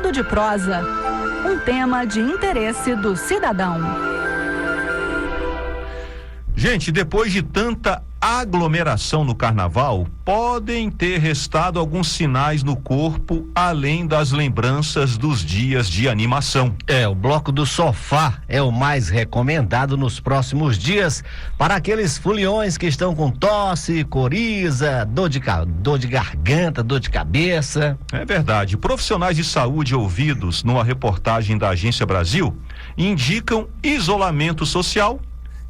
Giro de Prosa, um tema de interesse do cidadão. Gente, depois de tanta aglomeração no carnaval, podem ter restado alguns sinais no corpo, além das lembranças dos dias de animação. O bloco do sofá é o mais recomendado nos próximos dias para aqueles foliões que estão com tosse, coriza, dor de garganta, dor de cabeça. É verdade. Profissionais de saúde ouvidos numa reportagem da Agência Brasil indicam isolamento social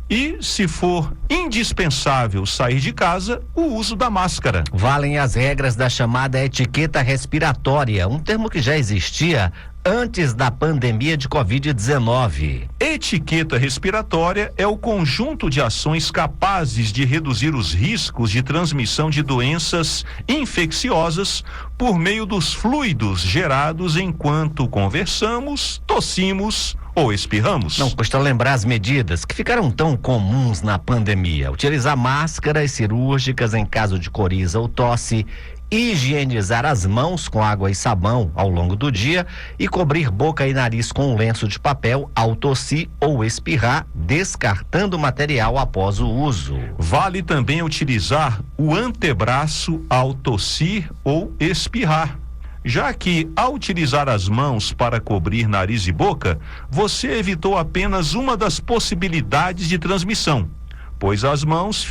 e, se for indispensável sair de casa, o uso da máscara. Valem as regras da chamada etiqueta respiratória, um termo que já existia antes da pandemia de Covid-19. Etiqueta respiratória é o conjunto de ações capazes de reduzir os riscos de transmissão de doenças infecciosas por meio dos fluidos gerados enquanto conversamos, tossimos ou espirramos. Não custa lembrar as medidas que ficaram tão comuns na pandemia. Utilizar máscaras cirúrgicas em caso de coriza ou tosse, higienizar as mãos com água e sabão ao longo do dia e cobrir boca e nariz com um lenço de papel ao tossir ou espirrar, descartando o material após o uso. Vale também utilizar o antebraço ao tossir ou espirrar, já que, ao utilizar as mãos para cobrir nariz e boca, você evitou apenas uma das possibilidades de transmissão, pois as mãos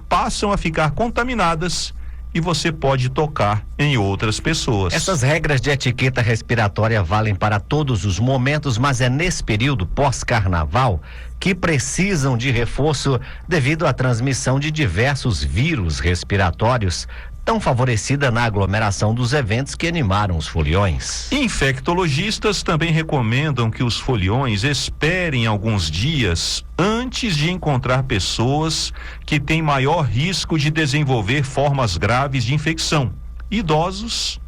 passam a ficar contaminadas e você pode tocar em outras pessoas. Essas regras de etiqueta respiratória valem para todos os momentos, mas é nesse período pós-carnaval que precisam de reforço devido à transmissão de diversos vírus respiratórios, tão favorecida na aglomeração dos eventos que animaram os foliões. Infectologistas também recomendam que os foliões esperem alguns dias antes de encontrar pessoas que têm maior risco de desenvolver formas graves de infecção, idosos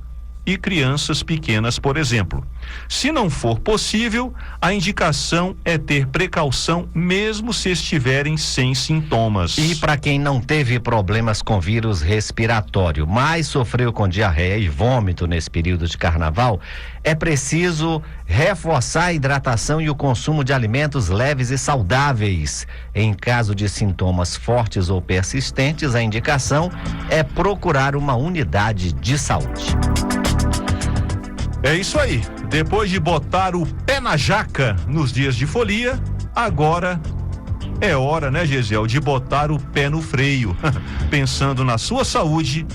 e crianças pequenas, por exemplo. Se não for possível, a indicação é ter precaução mesmo se estiverem sem sintomas. E para quem não teve problemas com vírus respiratório, mas sofreu com diarreia e vômito nesse período de carnaval, é preciso reforçar a hidratação e o consumo de alimentos leves e saudáveis. Em caso de sintomas fortes ou persistentes, a indicação é procurar uma unidade de saúde. É isso aí. Depois de botar o pé na jaca nos dias de folia, agora é hora, né, Gesiel, de botar o pé no freio, pensando na sua saúde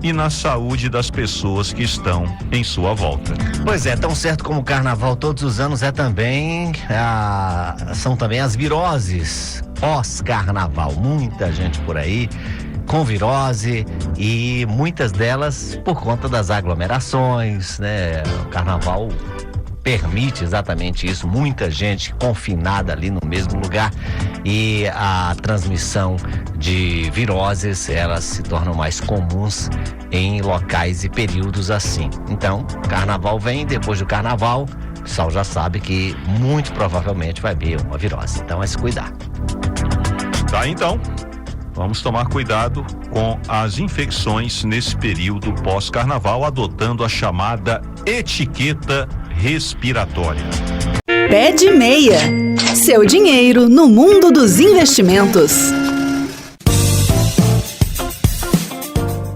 e na saúde das pessoas que estão em sua volta. Pois é, tão certo como o carnaval todos os anos são também as viroses pós-carnaval. Muita gente por aí com virose e muitas delas por conta das aglomerações, né? O carnaval permite exatamente isso, muita gente confinada ali no mesmo lugar e a transmissão de viroses, elas se tornam mais comuns em locais e períodos assim. Então, o carnaval vem, depois do carnaval, o pessoal já sabe que muito provavelmente vai vir uma virose, então é se cuidar. Tá, então. Vamos tomar cuidado com as infecções nesse período pós-carnaval, adotando a chamada etiqueta respiratória. Pé de Meia. Seu dinheiro no mundo dos investimentos.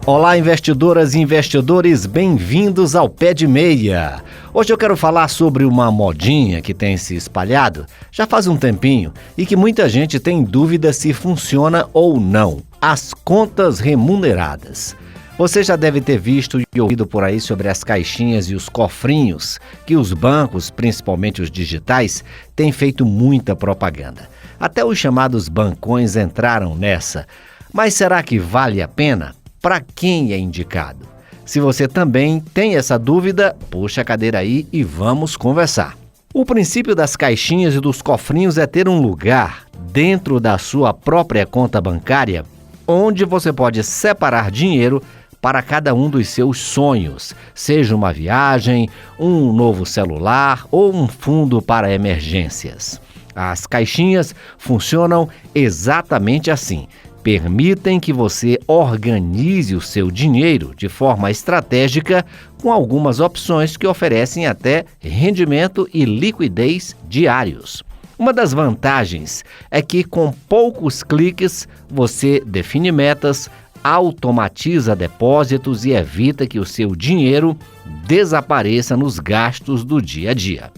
Olá, investidoras e investidores, bem-vindos ao Pé de Meia. Hoje eu quero falar sobre uma modinha que tem se espalhado já faz um tempinho e que muita gente tem dúvida se funciona ou não: as contas remuneradas. Você já deve ter visto e ouvido por aí sobre as caixinhas e os cofrinhos que os bancos, principalmente os digitais, têm feito muita propaganda. Até os chamados bancões entraram nessa. Mas será que vale a pena? Para quem é indicado? Se você também tem essa dúvida, puxa a cadeira aí e vamos conversar. O princípio das caixinhas e dos cofrinhos é ter um lugar dentro da sua própria conta bancária onde você pode separar dinheiro para cada um dos seus sonhos, seja uma viagem, um novo celular ou um fundo para emergências. As caixinhas funcionam exatamente assim. permitem que você organize o seu dinheiro de forma estratégica com algumas opções que oferecem até rendimento e liquidez diários. Uma das vantagens é que com poucos cliques você define metas, automatiza depósitos e evita que o seu dinheiro desapareça nos gastos do dia a dia.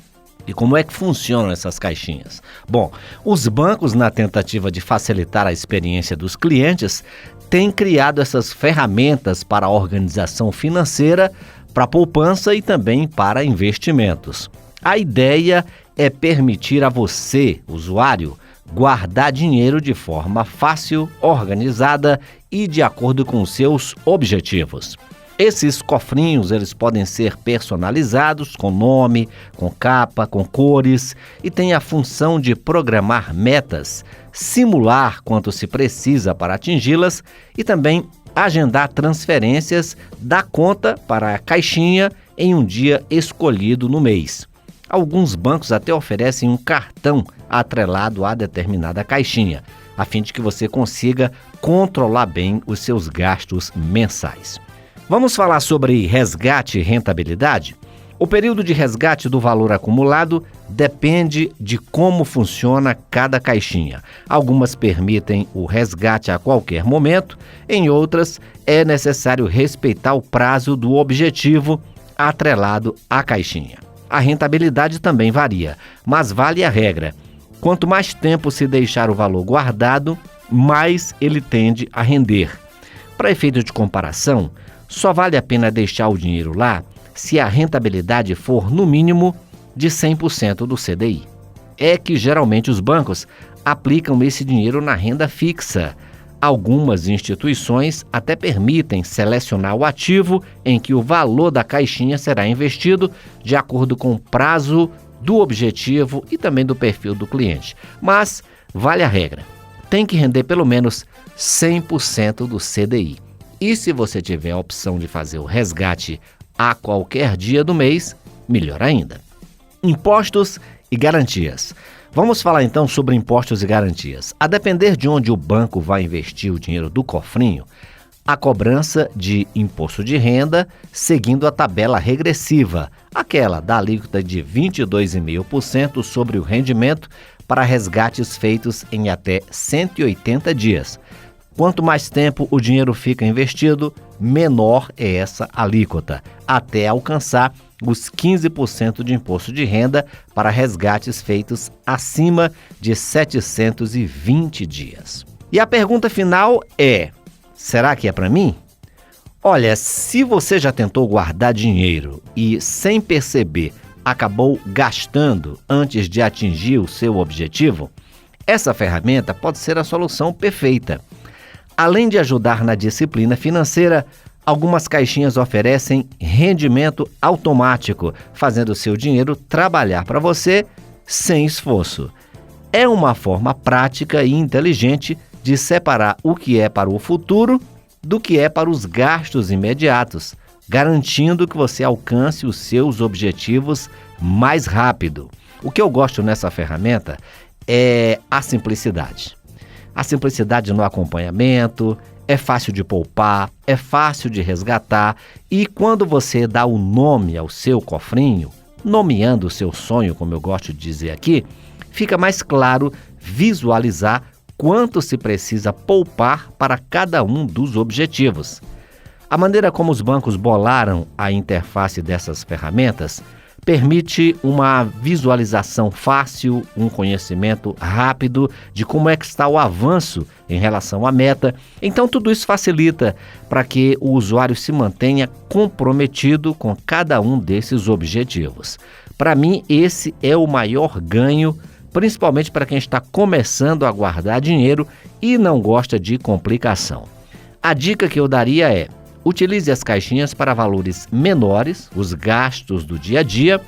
E como é que funcionam essas caixinhas? Bom, os bancos, na tentativa de facilitar a experiência dos clientes, têm criado essas ferramentas para a organização financeira, para a poupança e também para investimentos. A ideia é permitir a você, usuário, guardar dinheiro de forma fácil, organizada e de acordo com os seus objetivos. Esses cofrinhos eles podem ser personalizados com nome, com capa, com cores e têm a função de programar metas, simular quanto se precisa para atingi-las e também agendar transferências da conta para a caixinha em um dia escolhido no mês. Alguns bancos até oferecem um cartão atrelado a determinada caixinha, a fim de que você consiga controlar bem os seus gastos mensais. Vamos falar sobre resgate e rentabilidade? O período de resgate do valor acumulado depende de como funciona cada caixinha. Algumas permitem o resgate a qualquer momento, em outras é necessário respeitar o prazo do objetivo atrelado à caixinha. A rentabilidade também varia, mas vale a regra. Quanto mais tempo se deixar o valor guardado, mais ele tende a render. Para efeito de comparação, só vale a pena deixar o dinheiro lá se a rentabilidade for no mínimo de 100% do CDI. É que geralmente os bancos aplicam esse dinheiro na renda fixa. Algumas instituições até permitem selecionar o ativo em que o valor da caixinha será investido de acordo com o prazo do objetivo e também do perfil do cliente. Mas vale a regra, tem que render pelo menos 100% do CDI. E se você tiver a opção de fazer o resgate a qualquer dia do mês, melhor ainda. Impostos e garantias. Vamos falar então sobre impostos e garantias. A depender de onde o banco vai investir o dinheiro do cofrinho, a cobrança de imposto de renda seguindo a tabela regressiva, aquela da alíquota de 22,5% sobre o rendimento para resgates feitos em até 180 dias. Quanto mais tempo o dinheiro fica investido, menor é essa alíquota, até alcançar os 15% de imposto de renda para resgates feitos acima de 720 dias. E a pergunta final é: será que é para mim? Olha, se você já tentou guardar dinheiro e, sem perceber, acabou gastando antes de atingir o seu objetivo, essa ferramenta pode ser a solução perfeita. Além de ajudar na disciplina financeira, algumas caixinhas oferecem rendimento automático, fazendo o seu dinheiro trabalhar para você sem esforço. É uma forma prática e inteligente de separar o que é para o futuro do que é para os gastos imediatos, garantindo que você alcance os seus objetivos mais rápido. O que eu gosto nessa ferramenta é a simplicidade. A simplicidade no acompanhamento, é fácil de poupar, é fácil de resgatar e quando você dá o nome ao seu cofrinho, nomeando o seu sonho, como eu gosto de dizer aqui, fica mais claro visualizar quanto se precisa poupar para cada um dos objetivos. A maneira como os bancos bolaram a interface dessas ferramentas permite uma visualização fácil, um conhecimento rápido de como é que está o avanço em relação à meta. Então tudo isso facilita para que o usuário se mantenha comprometido com cada um desses objetivos. Para mim, esse é o maior ganho, principalmente para quem está começando a guardar dinheiro e não gosta de complicação. A dica que eu daria é: utilize as caixinhas para valores menores, os gastos do dia a dia,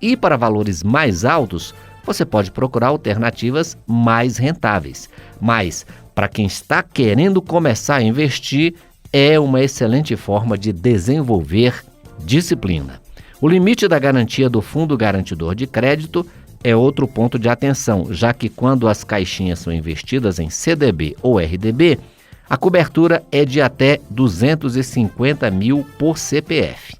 e para valores mais altos, você pode procurar alternativas mais rentáveis. Mas, para quem está querendo começar a investir, é uma excelente forma de desenvolver disciplina. O limite da garantia do Fundo Garantidor de Crédito é outro ponto de atenção, já que quando as caixinhas são investidas em CDB ou RDB, A cobertura é de até 250 mil por CPF.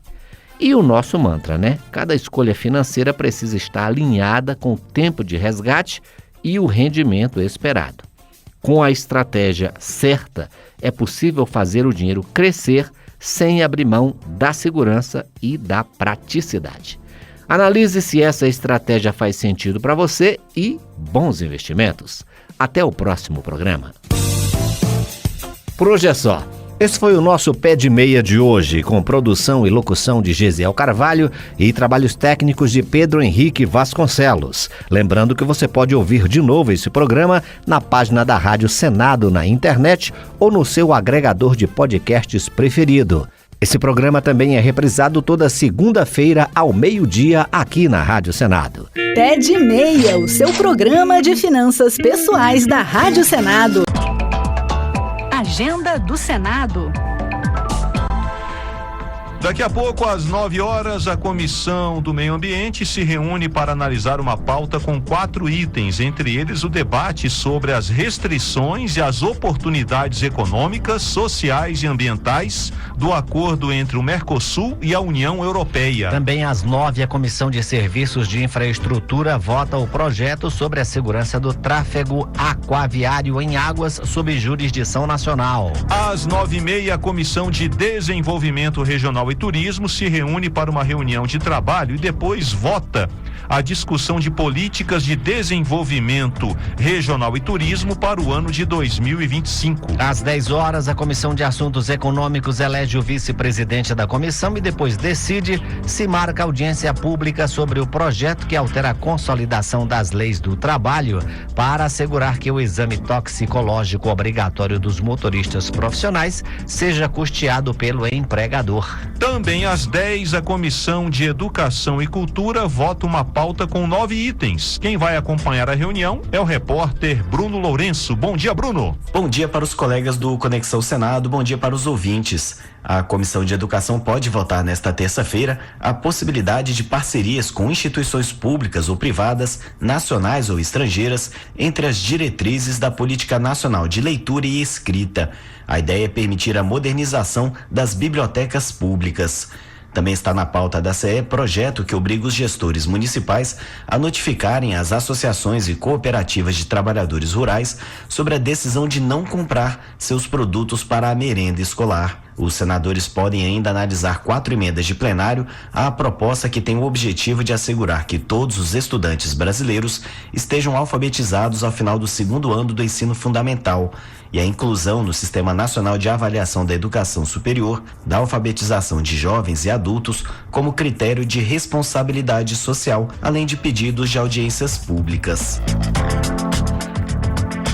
E o nosso mantra, né? Cada escolha financeira precisa estar alinhada com o tempo de resgate e o rendimento esperado. Com a estratégia certa, é possível fazer o dinheiro crescer sem abrir mão da segurança e da praticidade. Analise se essa estratégia faz sentido para você e bons investimentos. Até o próximo programa. Por hoje é só. Esse foi o nosso Pé de Meia de hoje, com produção e locução de Gesiel Carvalho e trabalhos técnicos de Pedro Henrique Vasconcelos. Lembrando que você pode ouvir de novo esse programa na página da Rádio Senado na internet ou no seu agregador de podcasts preferido. Esse programa também é reprisado toda segunda-feira ao meio-dia aqui na Rádio Senado. Pé de Meia, o seu programa de finanças pessoais da Rádio Senado. Agenda do Senado. Daqui a pouco, às 9 horas, a Comissão do Meio Ambiente se reúne para analisar uma pauta com 4 itens, entre eles o debate sobre as restrições e as oportunidades econômicas, sociais e ambientais do acordo entre o Mercosul e a União Europeia. Também às 9, a Comissão de Serviços de Infraestrutura vota o projeto sobre a segurança do tráfego aquaviário em águas sob jurisdição nacional. Às 9h30, a Comissão de Desenvolvimento Regional e Turismo se reúne para uma reunião de trabalho e depois vota a discussão de políticas de desenvolvimento regional e turismo para o ano de 2025. Às 10 horas, a Comissão de Assuntos Econômicos elege o vice-presidente da comissão e depois decide se marca audiência pública sobre o projeto que altera a consolidação das leis do trabalho para assegurar que o exame toxicológico obrigatório dos motoristas profissionais seja custeado pelo empregador. Também às 10, a Comissão de Educação e Cultura vota uma pauta com 9 itens. Quem vai acompanhar a reunião é o repórter Bruno Lourenço. Bom dia, Bruno. Bom dia para os colegas do Conexão Senado, bom dia para os ouvintes. A Comissão de Educação pode votar nesta terça-feira a possibilidade de parcerias com instituições públicas ou privadas, nacionais ou estrangeiras, entre as diretrizes da Política Nacional de Leitura e Escrita. A ideia é permitir a modernização das bibliotecas públicas. Também está na pauta da CE projeto que obriga os gestores municipais a notificarem as associações e cooperativas de trabalhadores rurais sobre a decisão de não comprar seus produtos para a merenda escolar. Os senadores podem ainda analisar 4 emendas de plenário à proposta que tem o objetivo de assegurar que todos os estudantes brasileiros estejam alfabetizados ao final do 2º ano do ensino fundamental e a inclusão no Sistema Nacional de Avaliação da Educação Superior da alfabetização de jovens e adultos como critério de responsabilidade social, além de pedidos de audiências públicas.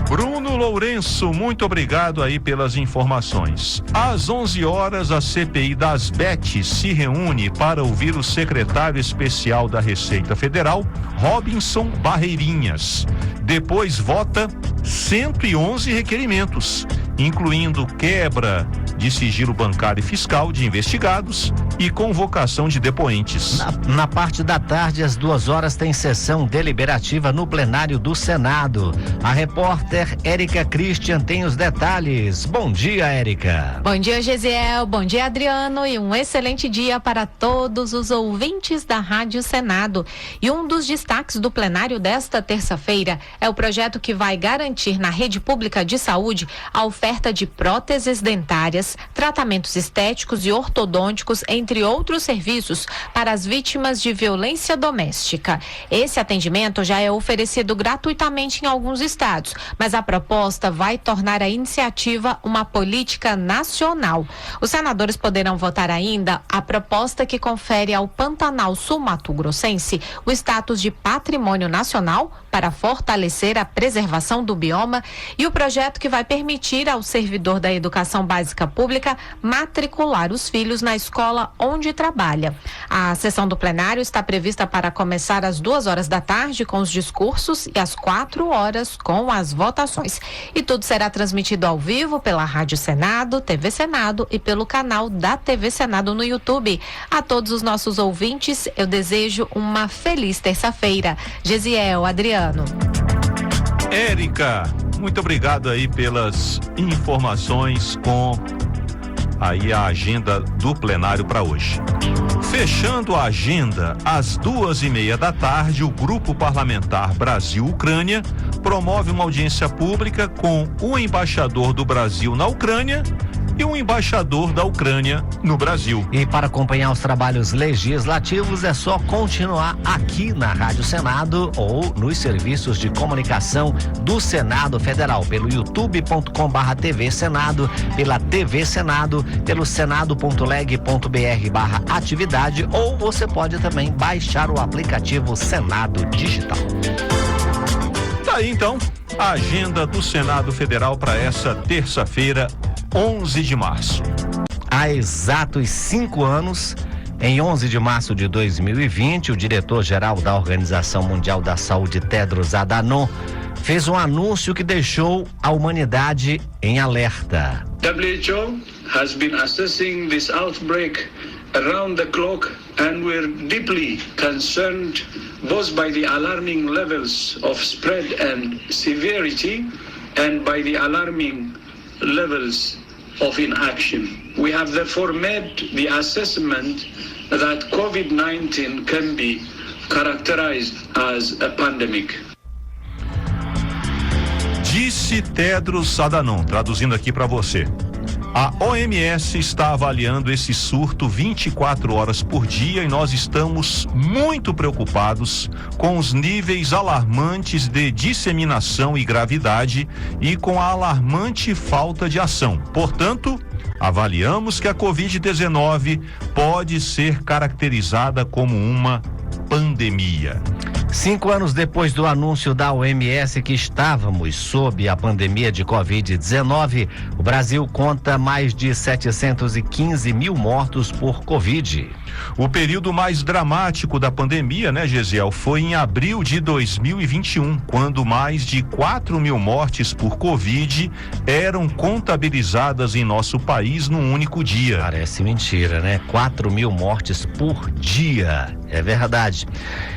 Bruno Lourenço, muito obrigado aí pelas informações. Às 11 horas, a CPI das BET se reúne para ouvir o secretário especial da Receita Federal, Robinson Barreirinhas. Depois vota 111 requerimentos, incluindo quebra de sigilo bancário e fiscal de investigados e convocação de depoentes. Na parte da tarde, às 2 horas, tem sessão deliberativa no plenário do Senado. A repórter Érica Christian tem os detalhes. Bom dia, Érica. Bom dia, Gesiel. Bom dia, Adriano. E um excelente dia para todos os ouvintes da Rádio Senado. E um dos destaques do plenário desta terça-feira é o projeto que vai garantir na rede pública de saúde a oferta de próteses dentárias, tratamentos estéticos e ortodônticos, entre outros serviços, para as vítimas de violência doméstica. Esse atendimento já é oferecido gratuitamente em alguns estados, mas a proposta vai tornar a iniciativa uma política nacional. Os senadores poderão votar ainda a proposta que confere ao Pantanal Sul-Mato-Grossense o status de patrimônio nacional para fortalecer a preservação do bioma e o projeto que vai permitir ao servidor da educação básica pública matricular os filhos na escola onde trabalha. A sessão do plenário está prevista para começar às 2 horas da tarde com os discursos e às 4 horas com as votações. E tudo será transmitido ao vivo pela Rádio Senado, TV Senado e pelo canal da TV Senado no YouTube. A todos os nossos ouvintes, eu desejo uma feliz terça-feira. Gesiel, Adriano. Érica, muito obrigado aí pelas informações com aí a agenda do plenário para hoje. Fechando a agenda, às 2:30 da tarde, o Grupo Parlamentar Brasil-Ucrânia promove uma audiência pública com o embaixador do Brasil na Ucrânia e um embaixador da Ucrânia no Brasil. E para acompanhar os trabalhos legislativos é só continuar aqui na Rádio Senado ou nos serviços de comunicação do Senado Federal, pelo youtube.com/TV Senado, pela TV Senado, pelo senado.leg.br/atividade, ou você pode também baixar o aplicativo Senado Digital. Tá aí então a agenda do Senado Federal para essa terça-feira, 11 de março. Há exatos 5 anos, em 11 de março de 2020, o diretor-geral da Organização Mundial da Saúde, Tedros Adhanom, fez um anúncio que deixou a humanidade em alerta. WHO has been assessing this outbreak around the clock, and we're deeply concerned both by the alarming levels of spread and severity and by the alarming levels of inaction. We have therefore made the assessment that COVID-19 can be characterized as a pandemic. Disse Tedros Adhanom, traduzindo aqui para você. A OMS está avaliando esse surto 24 horas por dia e nós estamos muito preocupados com os níveis alarmantes de disseminação e gravidade e com a alarmante falta de ação. Portanto, avaliamos que a Covid-19 pode ser caracterizada como uma pandemia. 5 anos depois do anúncio da OMS que estávamos sob a pandemia de Covid-19, o Brasil conta mais de 715 mil mortos por Covid. O período mais dramático da pandemia, né, Gesiel, foi em abril de 2021, quando mais de 4 mil mortes por Covid eram contabilizadas em nosso país num único dia. Parece mentira, né? 4 mil mortes por dia. É verdade.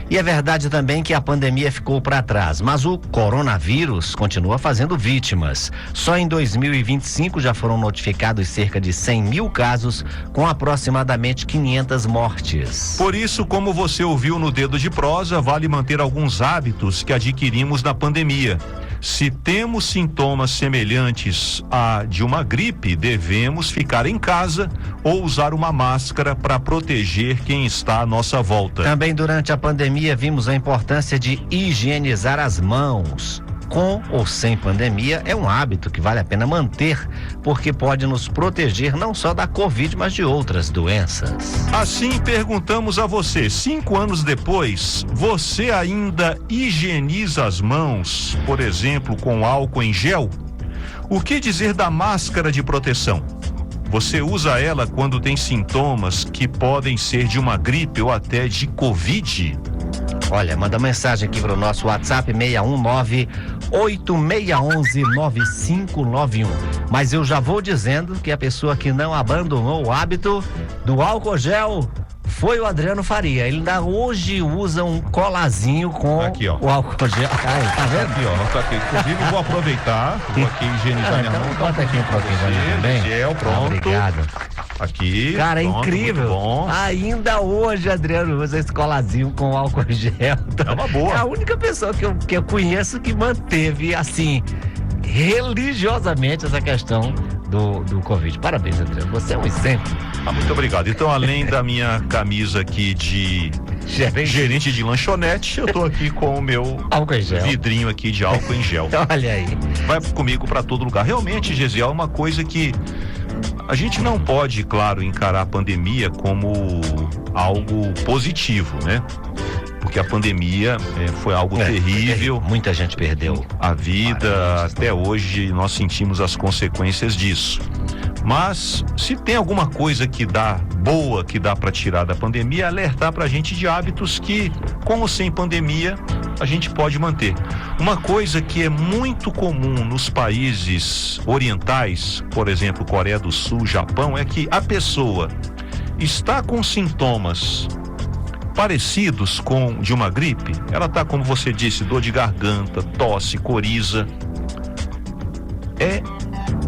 E é verdade também que a pandemia ficou para trás, mas o coronavírus continua fazendo vítimas. Só em 2025 já foram notificados cerca de 100 mil casos, com aproximadamente 500 mortes. Por isso, como você ouviu no Dedo de Prosa, vale manter alguns hábitos que adquirimos na pandemia. Se temos sintomas semelhantes a de uma gripe, devemos ficar em casa ou usar uma máscara para proteger quem está à nossa volta. Também durante a pandemia vimos a importância de higienizar as mãos. Com ou sem pandemia, é um hábito que vale a pena manter, porque pode nos proteger não só da Covid, mas de outras doenças. Assim, perguntamos a você, 5 anos depois, você ainda higieniza as mãos, por exemplo, com álcool em gel? O que dizer da máscara de proteção? Você usa ela quando tem sintomas que podem ser de uma gripe ou até de Covid? Olha, manda mensagem aqui para o nosso WhatsApp 619-8611-9591. Mas eu já vou dizendo que a pessoa que não abandonou o hábito do álcool gel foi o Adriano Faria. Ele ainda hoje usa um colazinho com aqui, ó, o álcool gel. Aí, tá vendo? Aqui, ó. Tá aqui. Inclusive, vou aproveitar, vou aqui higienizar minha mão. Bota aqui um pouquinho também. Gel, pronto. Obrigado. Aqui. Cara, pronto, é incrível. bom. Ainda hoje, Adriano usa esse colazinho com álcool gel. É uma boa. É a única pessoa que eu conheço que manteve, assim, religiosamente essa questão do Covid. Parabéns, Adriano. Você é um exemplo. Muito obrigado. Então, além da minha camisa aqui de gerente de lanchonete, eu tô aqui com o meu álcool em gel. Vidrinho aqui de álcool em gel. Olha aí. Vai comigo para todo lugar. Realmente, Gesiel, é uma coisa que a gente não pode, claro, encarar a pandemia como algo positivo, né? Porque a pandemia foi algo terrível. Muita gente perdeu a vida. Até hoje nós sentimos as consequências disso. Mas se tem alguma coisa que dá boa, que dá para tirar da pandemia, é alertar pra gente de hábitos que, com ou sem pandemia, a gente pode manter. Uma coisa que é muito comum nos países orientais, por exemplo, Coreia do Sul, Japão, é que a pessoa está com sintomas parecidos com de uma gripe. Ela está, como você disse, dor de garganta, tosse, coriza.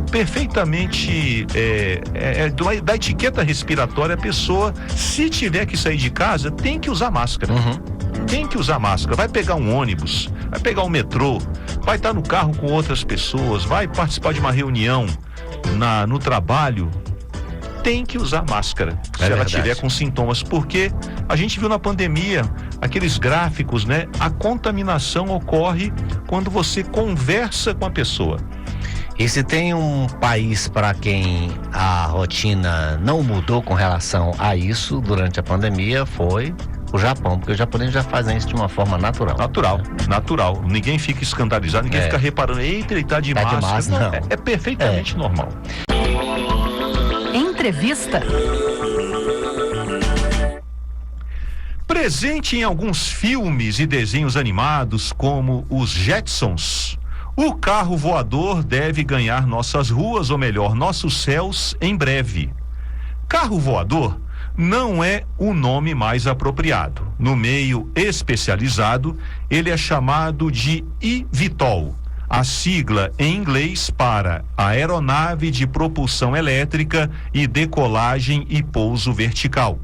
perfeitamente da etiqueta respiratória. A pessoa, se tiver que sair de casa, tem que usar máscara. Tem que usar máscara. Vai pegar um ônibus, vai pegar um metrô, vai estar no carro com outras pessoas, vai participar de uma reunião no trabalho, tem que usar máscara se ela tiver com sintomas, porque a gente viu na pandemia aqueles gráficos, né? A contaminação ocorre quando você conversa com a pessoa. E se tem um país para quem a rotina não mudou com relação a isso durante a pandemia, foi o Japão, porque os japoneses já fazem isso de uma forma natural. Natural. Ninguém fica escandalizado, ninguém fica reparando, eita, ele tá de máscara. Não. É perfeitamente normal. Entrevista. Presente em alguns filmes e desenhos animados, como os Jetsons, o carro voador deve ganhar nossas ruas, ou melhor, nossos céus, em breve. Carro voador não é o nome mais apropriado. No meio especializado, ele é chamado de eVTOL, a sigla em inglês para Aeronave de Propulsão Elétrica e Decolagem e Pouso Vertical.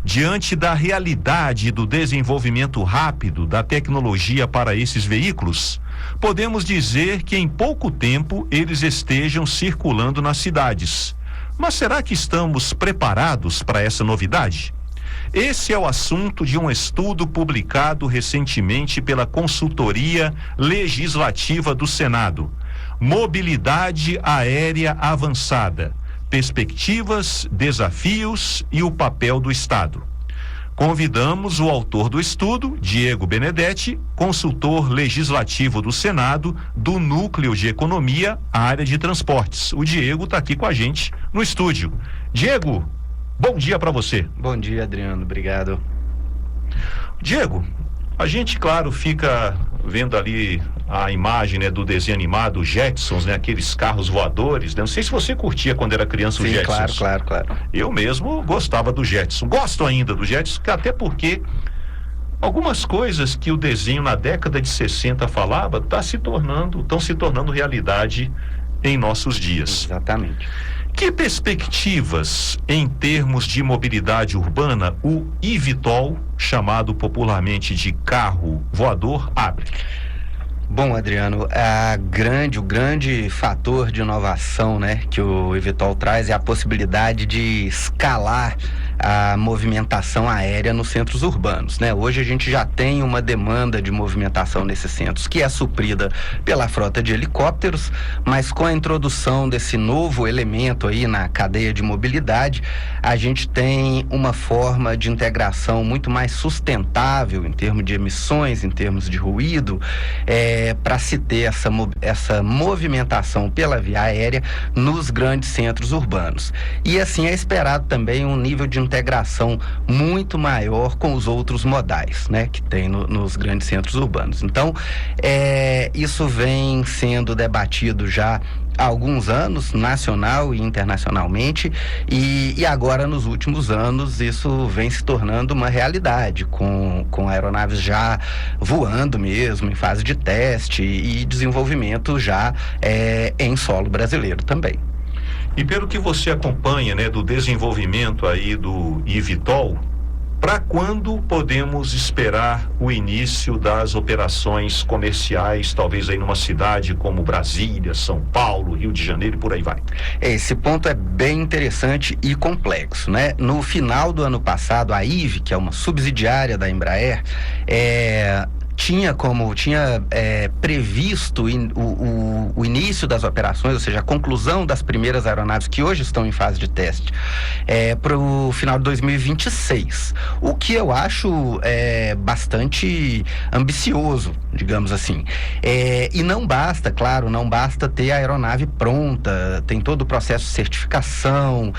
Diante da realidade do desenvolvimento rápido da tecnologia para esses veículos, podemos dizer que em pouco tempo eles estejam circulando nas cidades. Mas será que estamos preparados para essa novidade? Esse é o assunto de um estudo publicado recentemente pela Consultoria Legislativa do Senado. Mobilidade Aérea Avançada: Perspectivas, Desafios e o Papel do Estado. Convidamos o autor do estudo, Diego Benedetti, consultor legislativo do Senado, do Núcleo de Economia, área de transportes. O Diego está aqui com a gente no estúdio. Diego, bom dia para você. Bom dia, Adriano, obrigado. Diego, a gente, claro, fica vendo ali a imagem, né, do desenho animado, Jetsons, né, aqueles carros voadores, né? Não sei se você curtia quando era criança o Jetsons. Claro. Eu mesmo gostava do Jetsons, gosto ainda do Jetsons, até porque algumas coisas que o desenho na década de 60 falava estão se tornando realidade em nossos dias. Exatamente. Que perspectivas em termos de mobilidade urbana o eVTOL, chamado popularmente de carro voador, abre? Bom, Adriano, o grande fator de inovação, né, que o eVTOL traz é a possibilidade de escalar a movimentação aérea nos centros urbanos, né? Hoje a gente já tem uma demanda de movimentação nesses centros que é suprida pela frota de helicópteros, mas com a introdução desse novo elemento aí na cadeia de mobilidade, a gente tem uma forma de integração muito mais sustentável em termos de emissões, em termos de ruído, para se ter essa movimentação pela via aérea nos grandes centros urbanos. E assim é esperado também um nível de integração muito maior com os outros modais, né, que tem nos grandes centros urbanos. Então, isso vem sendo debatido já há alguns anos, nacional e internacionalmente, e agora nos últimos anos isso vem se tornando uma realidade, com aeronaves já voando mesmo, em fase de teste e desenvolvimento já em solo brasileiro também. E pelo que você acompanha, né, do desenvolvimento aí do eVTOL, para quando podemos esperar o início das operações comerciais, talvez aí numa cidade como Brasília, São Paulo, Rio de Janeiro e por aí vai? Esse ponto é bem interessante e complexo, né? No final do ano passado, a IVE, que é uma subsidiária da Embraer, tinha previsto o início das operações, ou seja, a conclusão das primeiras aeronaves que hoje estão em fase de teste para o final de 2026, o que eu acho bastante ambicioso, digamos assim. E não basta ter a aeronave pronta, tem todo o processo de certificação,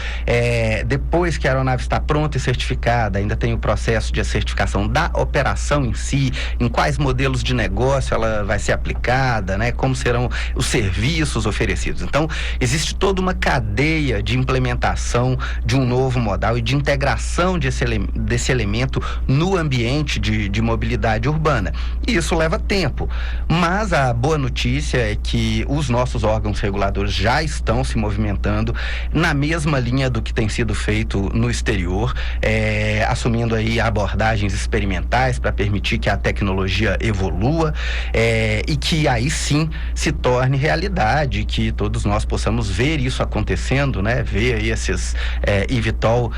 depois que a aeronave está pronta e certificada, ainda tem o processo de certificação da operação em si, em quais quais modelos de negócio ela vai ser aplicada, né? Como serão os serviços oferecidos. Então, existe toda uma cadeia de implementação de um novo modal e de integração desse elemento no ambiente de mobilidade urbana. E isso leva tempo. Mas a boa notícia é que os nossos órgãos reguladores já estão se movimentando na mesma linha do que tem sido feito no exterior, assumindo aí abordagens experimentais para permitir que a tecnologia evolua e que aí sim se torne realidade, que todos nós possamos ver isso acontecendo, né? Ver aí esses eVTOL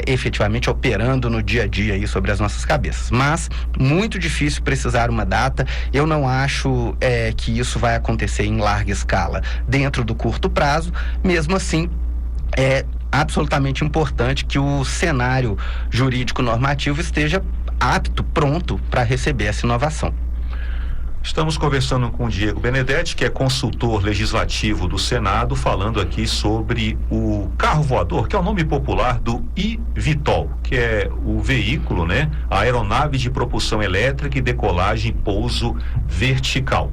efetivamente operando no dia a dia aí sobre as nossas cabeças. Mas muito difícil precisar uma data. Eu não acho que isso vai acontecer em larga escala dentro do curto prazo. Mesmo assim, é absolutamente importante que o cenário jurídico normativo esteja apto, pronto para receber essa inovação. Estamos conversando com o Diego Benedetti, que é consultor legislativo do Senado, falando aqui sobre o carro voador, que é o nome popular do eVTOL, que é o veículo, né? A aeronave de propulsão elétrica e decolagem e pouso vertical.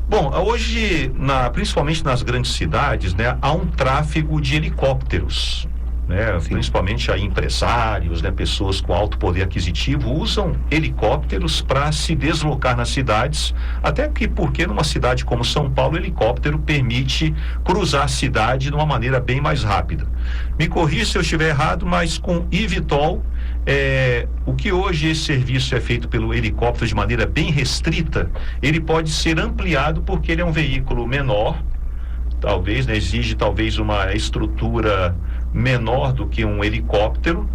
Bom, hoje, principalmente nas grandes cidades, né, há um tráfego de helicópteros, né? Principalmente aí empresários, né, pessoas com alto poder aquisitivo usam helicópteros para se deslocar nas cidades, até porque numa cidade como São Paulo, o helicóptero permite cruzar a cidade de uma maneira bem mais rápida. Me corrija se eu estiver errado, mas com eVTOL, o que hoje esse serviço é feito pelo helicóptero de maneira bem restrita, ele pode ser ampliado porque ele é um veículo menor, talvez, né, exige talvez uma estrutura menor do que um helicóptero,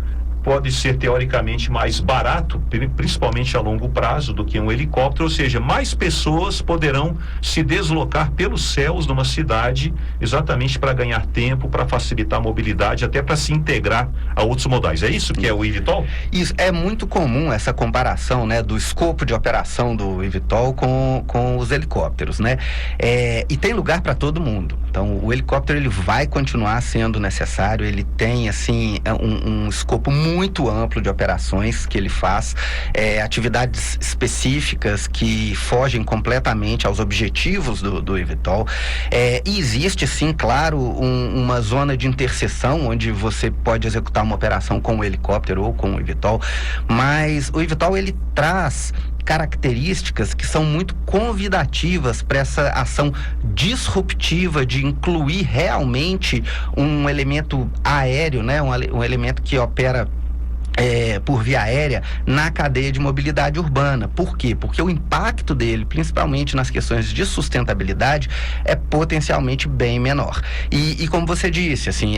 pode ser teoricamente mais barato, principalmente a longo prazo, do que um helicóptero, ou seja, mais pessoas poderão se deslocar pelos céus numa cidade, exatamente para ganhar tempo, para facilitar a mobilidade, até para se integrar a outros modais. É isso que é o eVTOL? Isso, é muito comum essa comparação, né, do escopo de operação do eVTOL com os helicópteros, né? E tem lugar para todo mundo. Então, o helicóptero ele vai continuar sendo necessário, ele tem, assim, um escopo muito amplo de operações que ele faz, atividades específicas que fogem completamente aos objetivos do eVTOL. E existe, sim, claro, uma zona de interseção onde você pode executar uma operação com o helicóptero ou com o eVTOL, mas o eVTOL ele traz características que são muito convidativas para essa ação disruptiva de incluir realmente um elemento aéreo, né? Um elemento que opera por via aérea na cadeia de mobilidade urbana. Por quê? Porque o impacto dele, principalmente nas questões de sustentabilidade, é potencialmente bem menor. E como você disse, assim,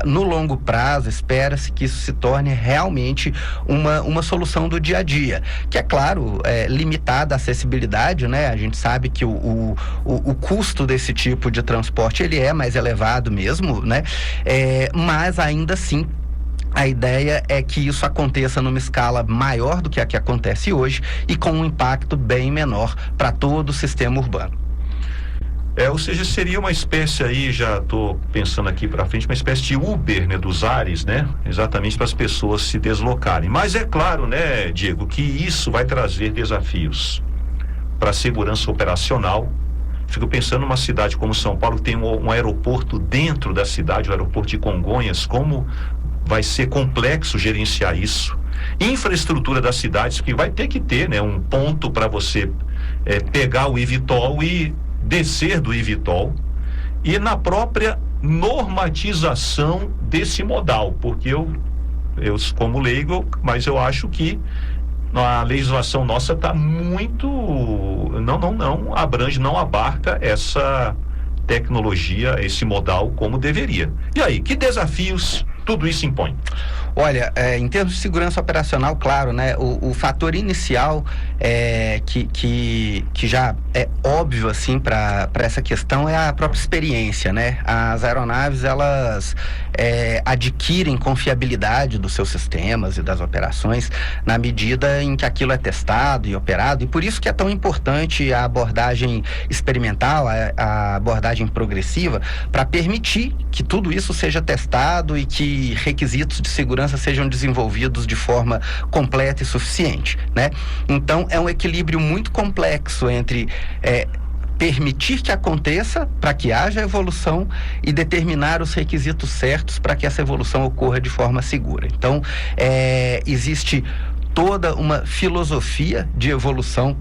no longo prazo, espera-se que isso se torne realmente uma solução do dia a dia, que é claro, limitada à acessibilidade, né? A gente sabe que o custo desse tipo de transporte, ele é mais elevado mesmo, né? Mas ainda assim, a ideia é que isso aconteça numa escala maior do que a que acontece hoje e com um impacto bem menor para todo o sistema urbano. Ou seja, seria uma espécie aí, já estou pensando aqui para frente, uma espécie de Uber, né, dos ares, né? Exatamente para as pessoas se deslocarem. Mas é claro, né, Diego, que isso vai trazer desafios para a segurança operacional. Fico pensando numa cidade como São Paulo, que tem um aeroporto dentro da cidade, o aeroporto de Congonhas, como vai ser complexo gerenciar isso. Infraestrutura das cidades, que vai ter que ter, né, um ponto para você pegar o eVTOL e descer do eVTOL, e na própria normatização desse modal, porque eu como leigo, mas eu acho que a legislação nossa está muito, não abrange, não abarca essa tecnologia, esse modal como deveria. E aí, que desafios tudo isso impõe? Olha, em termos de segurança operacional, claro, né? O fator inicial que já é óbvio, assim, para essa questão é a própria experiência, né? As aeronaves, elas adquirem confiabilidade dos seus sistemas e das operações na medida em que aquilo é testado e operado, e por isso que é tão importante a abordagem experimental, a abordagem progressiva, para permitir que tudo isso seja testado e que que requisitos de segurança sejam desenvolvidos de forma completa e suficiente, né? Então, é um equilíbrio muito complexo entre permitir que aconteça para que haja evolução e determinar os requisitos certos para que essa evolução ocorra de forma segura. Então, existe toda uma filosofia de evolução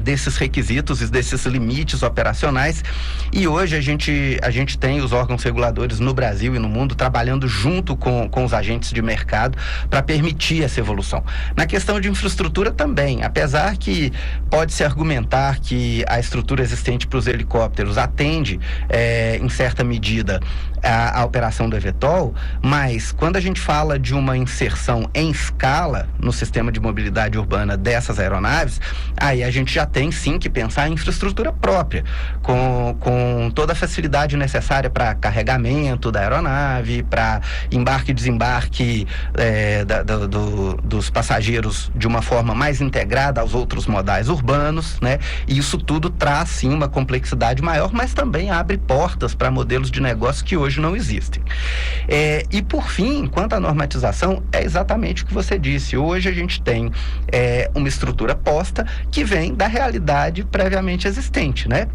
desses requisitos e desses limites operacionais, e hoje a gente tem os órgãos reguladores no Brasil e no mundo trabalhando junto com os agentes de mercado para permitir essa evolução. Na questão de infraestrutura também, apesar que pode-se argumentar que a estrutura existente para os helicópteros atende em certa medida a operação do eVTOL, mas quando a gente fala de uma inserção em escala no sistema de mobilidade urbana dessas aeronaves, aí a gente já tem sim que pensar em infraestrutura própria, com toda a facilidade necessária para carregamento da aeronave, para embarque e desembarque dos passageiros de uma forma mais integrada aos outros modais urbanos, né? E isso tudo traz sim uma complexidade maior, mas também abre portas para modelos de negócio que hoje não existem. E por fim, quanto à normatização, é exatamente o que você disse. Hoje a gente tem uma estrutura posta que vem da realidade previamente existente, né?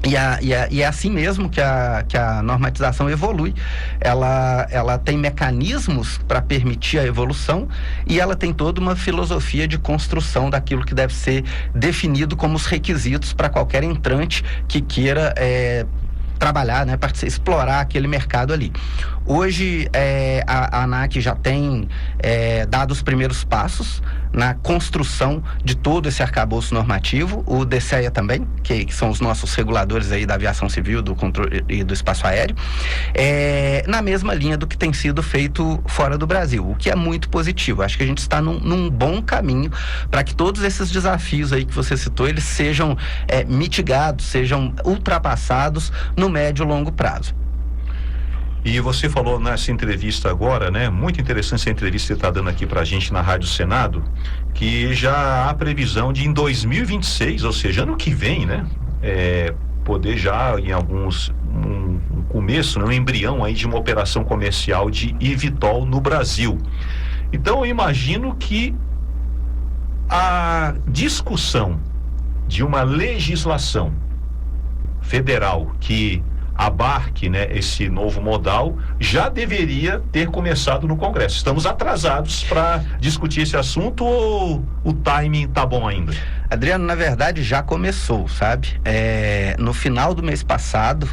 E é assim mesmo que a normatização evolui. Ela tem mecanismos para permitir a evolução e ela tem toda uma filosofia de construção daquilo que deve ser definido como os requisitos para qualquer entrante que queira trabalhar, né, para explorar aquele mercado ali. Hoje, a ANAC já tem dado os primeiros passos na construção de todo esse arcabouço normativo, o DCEA também, que são os nossos reguladores aí da aviação civil, do controle e do espaço aéreo, na mesma linha do que tem sido feito fora do Brasil, o que é muito positivo. Acho que a gente está num bom caminho para que todos esses desafios aí que você citou, eles sejam mitigados, sejam ultrapassados no médio e longo prazo. E você falou nessa entrevista agora, né? Muito interessante essa entrevista que você está dando aqui para a gente na Rádio Senado, que já há previsão de em 2026, ou seja, ano que vem, né? Poder já em um começo, né? Um embrião aí de uma operação comercial de eVTOL no Brasil. Então eu imagino que a discussão de uma legislação federal que abarque, né, esse novo modal já deveria ter começado no Congresso. Estamos atrasados para discutir esse assunto ou o timing tá bom ainda? Adriano, na verdade já começou, sabe? No final do mês passado,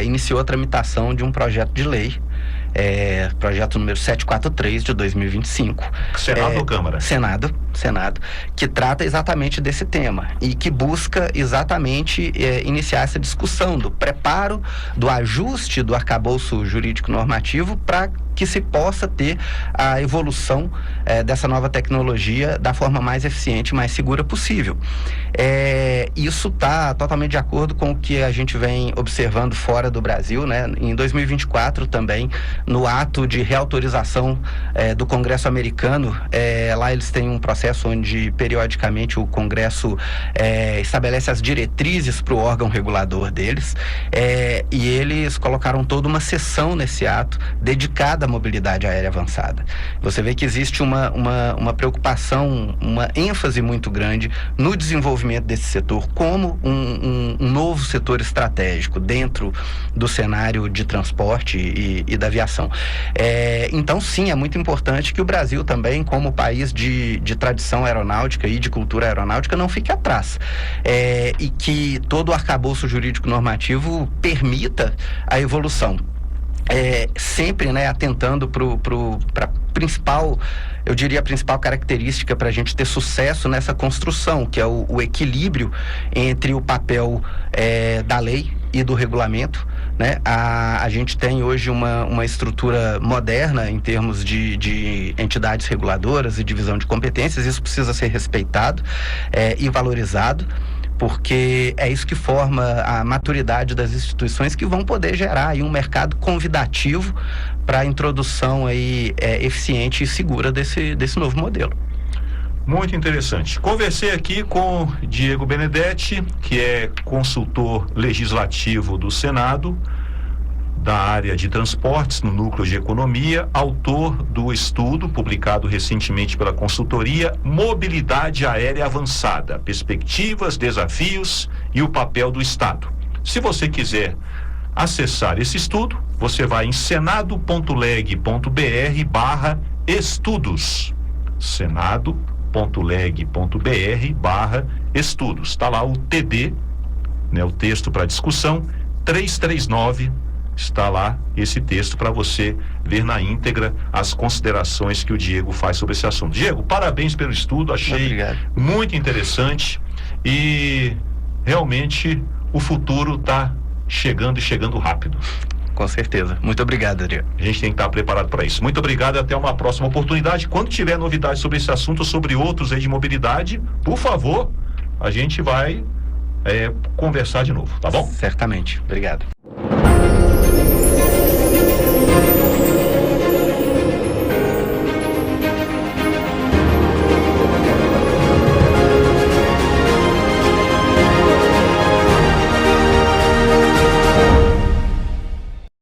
iniciou a tramitação de um projeto de lei, projeto número 743 de 2025. Senado ou Câmara? Senado, que trata exatamente desse tema e que busca exatamente iniciar essa discussão do preparo, do ajuste do arcabouço jurídico normativo para que se possa ter a evolução dessa nova tecnologia da forma mais eficiente e mais segura possível. Isso está totalmente de acordo com o que a gente vem observando fora do Brasil, né? Em 2024 também, no ato de reautorização do Congresso americano, lá eles têm um processo onde periodicamente o Congresso estabelece as diretrizes para o órgão regulador deles, e eles colocaram toda uma sessão nesse ato dedicada à mobilidade aérea avançada. Você vê que existe uma preocupação, uma ênfase muito grande no desenvolvimento desse setor como um novo setor estratégico dentro do cenário de transporte e da aviação. Então, sim, é muito importante que o Brasil também, como país de tradição aeronáutica e de cultura aeronáutica, não fique atrás. E que todo o arcabouço jurídico normativo permita a evolução. Sempre, né, atentando para principal, eu diria a principal característica para a gente ter sucesso nessa construção, que é o equilíbrio entre o papel da lei e do regulamento, né? A gente tem hoje uma estrutura moderna em termos de entidades reguladoras e divisão de competências. Isso precisa ser respeitado e valorizado, porque é isso que forma a maturidade das instituições que vão poder gerar aí um mercado convidativo para a introdução aí, eficiente e segura desse novo modelo. Muito interessante. Conversei aqui com Diego Benedetti, que é consultor legislativo do Senado. da área de transportes no Núcleo de Economia, autor do estudo publicado recentemente pela consultoria Mobilidade Aérea Avançada, Perspectivas, Desafios e o Papel do Estado. Se você quiser acessar esse estudo, você vai em senado.leg.br/estudos. senado.leg.br/estudos. Está lá o TD, né, o texto para discussão, 339. Está lá esse texto para você ver na íntegra as considerações que o Diego faz sobre esse assunto. Diego, parabéns pelo estudo, achei muito interessante e realmente o futuro está chegando e chegando rápido. Com certeza. Muito obrigado, Adriano. A gente tem que estar preparado para isso. Muito obrigado e até uma próxima oportunidade. Quando tiver novidades sobre esse assunto ou sobre outros aí de mobilidade, por favor, a gente vai conversar de novo, tá bom? Certamente. Obrigado.